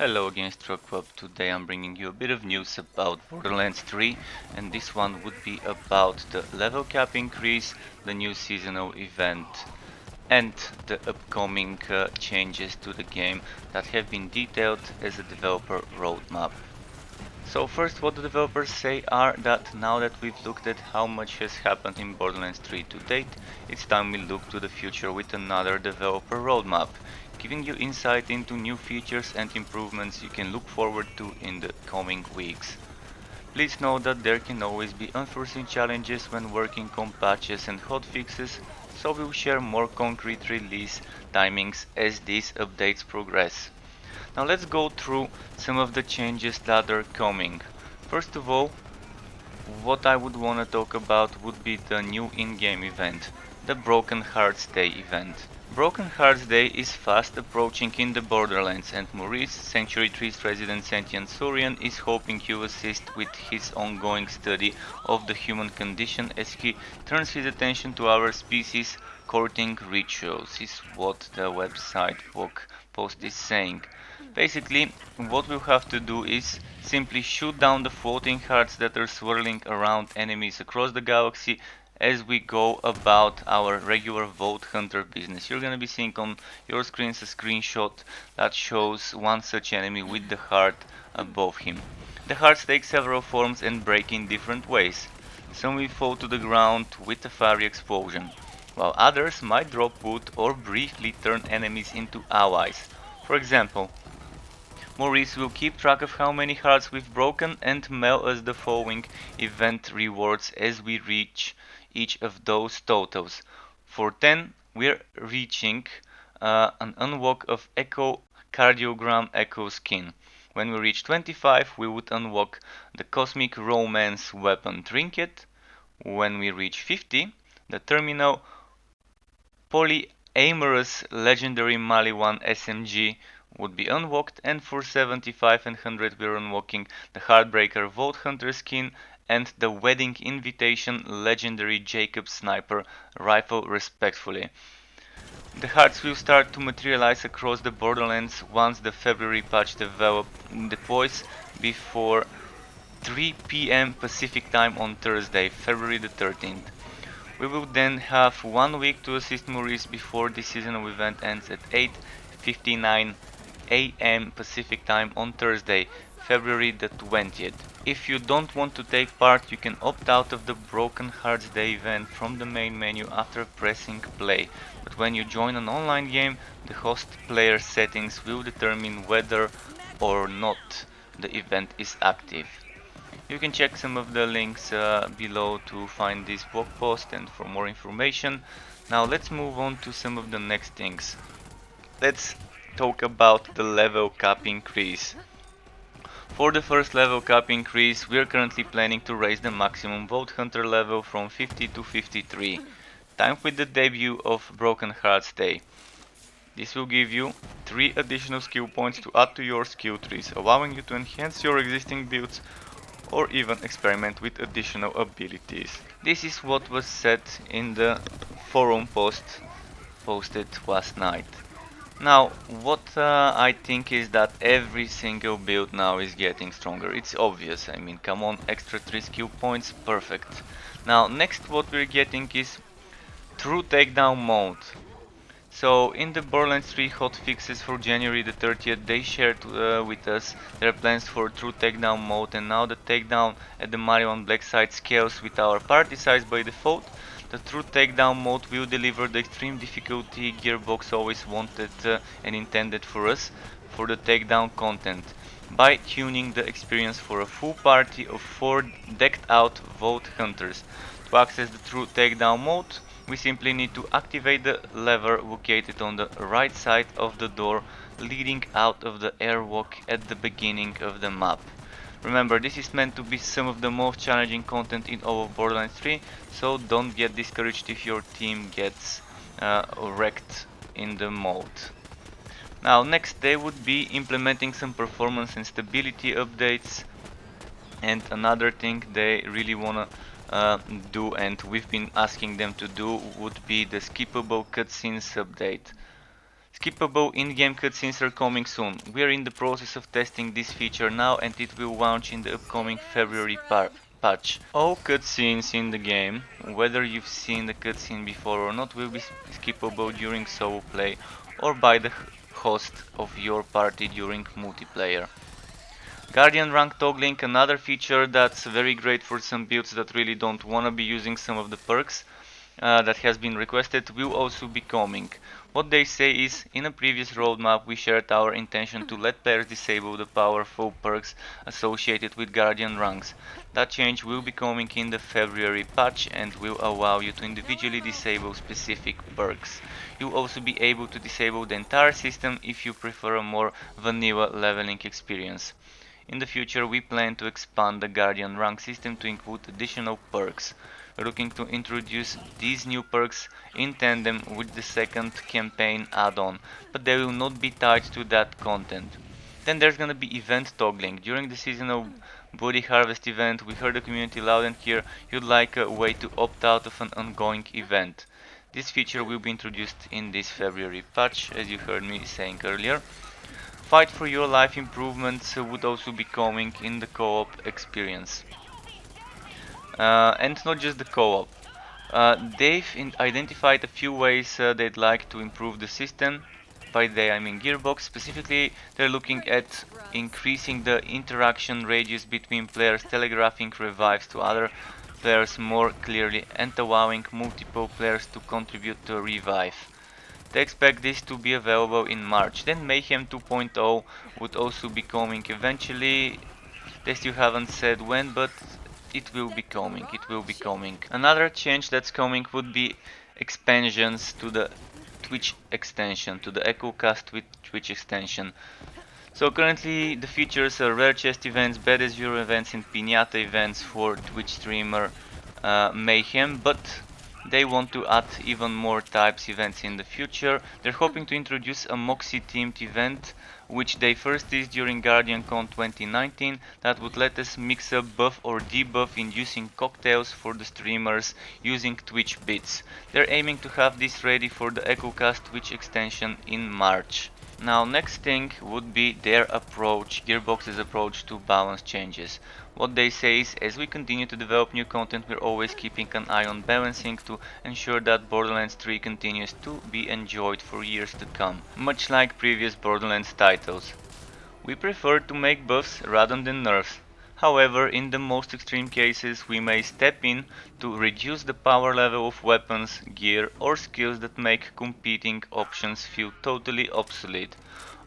Hello again, Struck. Today I'm bringing you a bit of news about Borderlands 3, and this one would be about the level cap increase, the new seasonal event, and the upcoming changes to the game that have been detailed as a developer roadmap. So first, what the developers say are that now that we've looked at how much has happened in Borderlands 3 to date, it's time we look to the future with another developer roadmap, giving you insight into new features and improvements you can look forward to in the coming weeks. Please note that there can always be unforeseen challenges when working on patches and hotfixes, so we'll share more concrete release timings as these updates progress. Now let's go through some of the changes that are coming. First of all, what I would want to talk about would be the new in-game event, the Broken Hearts Day event. Broken Hearts Day is fast approaching in the Borderlands, and Maurice, Sanctuary Tree's resident sentient Saurian, is hoping you assist with his ongoing study of the human condition as he turns his attention to our species' courting rituals, is what the website blog post is saying. Basically, what we'll have to do is simply shoot down the floating hearts that are swirling around enemies across the galaxy as we go about our regular Vault Hunter business. You're gonna be seeing on your screens a screenshot that shows one such enemy with the heart above him. The hearts take several forms and break in different ways. Some will fall to the ground with a fiery explosion, while others might drop wood or briefly turn enemies into allies. For example, Maurice will keep track of how many hearts we've broken and mail us the following event rewards as we reach each of those totals. For 10, we're reaching an unlock of Echo Cardiogram Echo Skin. When we reach 25, we would unlock the Cosmic Romance Weapon Trinket. When we reach 50, the Terminal Polyamorous Legendary Maliwan SMG would be unlocked, and for 75 and 100 we're unlocking the Heartbreaker Vault Hunter skin and the Wedding Invitation Legendary Jacob Sniper Rifle respectively. The hearts will start to materialize across the Borderlands once the February patch deploys before 3 p.m. Pacific time on Thursday, February the 13th. We will then have 1 week to assist Maurice before the seasonal event ends at 8:59 a.m. Pacific time on Thursday, February the 20th. If you don't want to take part, you can opt out of the Broken Hearts Day event from the main menu after pressing play. But when you join an online game, the host player settings will determine whether or not the event is active. You can check some of the links below to find this blog post and for more information. Now let's move on to some of the next things. Let's talk about the level cap increase. For the first level cap increase, we are currently planning to raise the maximum Vault Hunter level from 50 to 53, timed with the debut of Broken Hearts Day. This will give you 3 additional skill points to add to your skill trees, allowing you to enhance your existing builds or even experiment with additional abilities. This is what was said in the forum post posted last night. Now, what I think is that every single build now is getting stronger. It's obvious, I mean, come on, extra 3 skill points, perfect. Now, next what we're getting is True Takedown mode. So in the Borderlands 3 hotfixes for January the 30th, they shared with us their plans for True Takedown mode, and now the takedown at the Marion Black site scales with our party size by default. The True Takedown mode will deliver the extreme difficulty Gearbox always wanted and intended for us for the takedown content, by tuning the experience for a full party of 4 decked out Vault Hunters. To access the True Takedown mode, we simply need to activate the lever located on the right side of the door leading out of the airlock at the beginning of the map. Remember, this is meant to be some of the most challenging content in all of Borderlands 3, so don't get discouraged if your team gets wrecked in the mode. Now, next they would be implementing some performance and stability updates, and another thing they really wanna do, and we've been asking them to do, would be the skippable cutscenes update. Skippable in-game cutscenes are coming soon. We are in the process of testing this feature now and it will launch in the upcoming February patch. All cutscenes in the game, whether you've seen the cutscene before or not, will be skippable during solo play or by the host of your party during multiplayer. Guardian rank toggling, another feature that's very great for some builds that really don't wanna be using some of the perks that has been requested, will also be coming. What they say is, in a previous roadmap we shared our intention to let players disable the powerful perks associated with Guardian ranks. That change will be coming in the February patch and will allow you to individually disable specific perks. You'll also be able to disable the entire system if you prefer a more vanilla leveling experience. In the future we plan to expand the Guardian rank system to include additional perks. We're looking to introduce these new perks in tandem with the second campaign add-on, but they will not be tied to that content. Then there's gonna be event toggling. During the seasonal body harvest event, we heard the community loud and clear you'd like a way to opt out of an ongoing event. This feature will be introduced in this February patch, as you heard me saying earlier. Fight for your life improvements would also be coming in the co-op experience. And not just the co-op. They've identified a few ways they'd like to improve the system. By they I mean Gearbox. Specifically, they're looking at increasing the interaction radius between players, telegraphing revives to other players more clearly, and allowing multiple players to contribute to a revive. They expect this to be available in March. Then Mayhem 2.0 would also be coming eventually. They still haven't said when, but it will be coming. It will be coming. Another change that's coming would be expansions to the Twitch extension, to the EchoCast with Twitch extension. So currently the features are rare chest events, bad Azure events and Pinata events for Twitch streamer Mayhem, but they want to add even more types events in the future. They're hoping to introduce a Moxie themed event, which they first did during GuardianCon 2019, that would let us mix up buff or debuff inducing cocktails for the streamers using Twitch bits. They're aiming to have this ready for the EchoCast Twitch extension in March. Now next thing would be their approach, Gearbox's approach to balance changes. What they say is, as we continue to develop new content, we're always keeping an eye on balancing to ensure that Borderlands 3 continues to be enjoyed for years to come, much like previous Borderlands titles. We prefer to make buffs rather than nerfs. However, in the most extreme cases, we may step in to reduce the power level of weapons, gear, or skills that make competing options feel totally obsolete.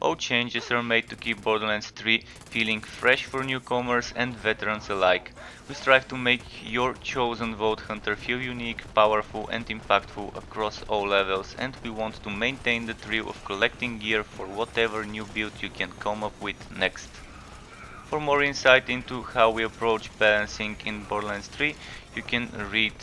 All changes are made to keep Borderlands 3 feeling fresh for newcomers and veterans alike. We strive to make your chosen Vault Hunter feel unique, powerful and impactful across all levels, and we want to maintain the thrill of collecting gear for whatever new build you can come up with next. For more insight into how we approach balancing in Borderlands 3, you can read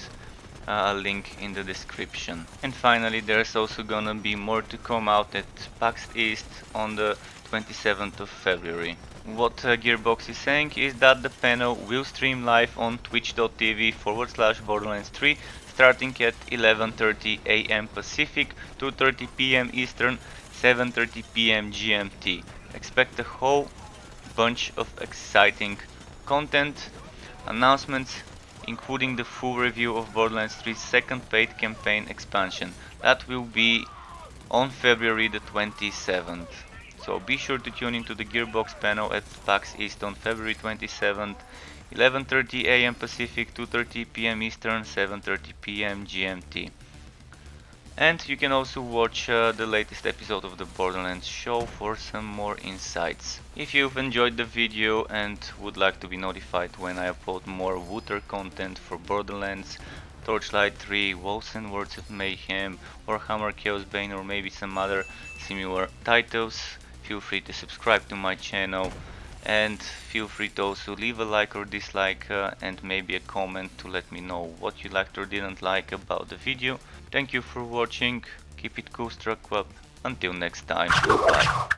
a link in the description. And finally, there's also gonna be more to come out at PAX East on the 27th of February. What Gearbox is saying is that the panel will stream live on twitch.tv/Borderlands 3 starting at 11:30 AM Pacific, 2:30 PM Eastern, 7:30 PM GMT. Expect a whole bunch of exciting content, announcements, including the full review of Borderlands 3's second paid campaign expansion. That will be on February the 27th. So be sure to tune into the Gearbox panel at PAX East on February 27th, 11:30 AM Pacific, 2:30 PM Eastern, 7:30 PM GMT. And you can also watch the latest episode of the Borderlands show for some more insights. If you've enjoyed the video and would like to be notified when I upload more Wooter content for Borderlands, Torchlight 3, Wolves and Words of Mayhem, Warhammer Chaos Bane or maybe some other similar titles, feel free to subscribe to my channel and feel free to also leave a like or dislike and maybe a comment to let me know what you liked or didn't like about the video. Thank you for watching, keep it cool, struck up, until next time, goodbye.